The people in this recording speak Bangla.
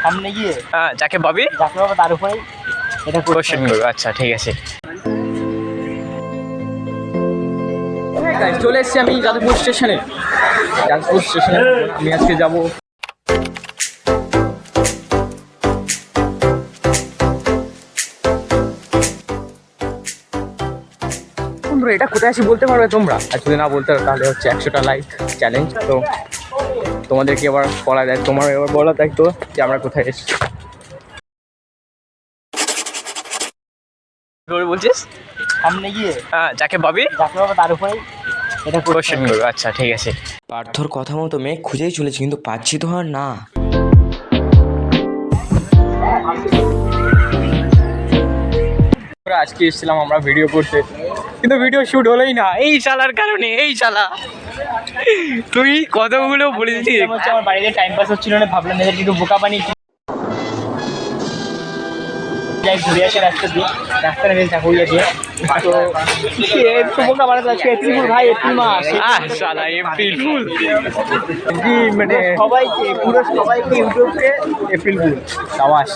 সামনে গিয়ে যাকে পাবি তার উপরেই এটা কোশ্চেন করবো। আচ্ছা ঠিক আছে। চলে এসেছি আমি যাদবপুর স্টেশনে। আমি আজকে যাবো এটা কোথায় আছি বলতে পারবে তোমরা? আর যদি না বলতে পারো তাহলে হচ্ছে 100টা লাইক চ্যালেঞ্জ। তো তোমাদেরকে এবার বলা যায়, তোমার এবার বলা দায়িত্ব যে আমরা কোথায় এসেছি। বলছিস সামনে গিয়ে যাকে পাবি তার উপরেই এটা কোশ্চেন করবো। আচ্ছা ঠিক আছে। পার্থর কথা মতো মেঘ খুঁজেই চলেছি, কিন্তু পাচ্ছি তো আর না। আজকে এসেছিলাম আমরা ভিডিও করতে, কিন্তু ভিডিও শুট হলোই না এই শালার কারণে। এই শালা তুই কতগুলো বলেছিস। আমার বাড়িতে টাইম পাস হচ্ছিল না, ভাবলাম এদের একটু বোকা বানিয়ে যাই ঘুরে আসে রাস্তা দিয়ে, রাস্তা নেমে চাকুরিয়া দিয়ে। তো একটু বোকা বানাতে আজকে এপ্রিল ফুল ভাই, এপ্রিল মাস। শালা এপ্রিল ফুল কি মানে সবাইকে পুরো সবাইকে ইউটিউবকে এপ্রিল ফুল। সাবাস।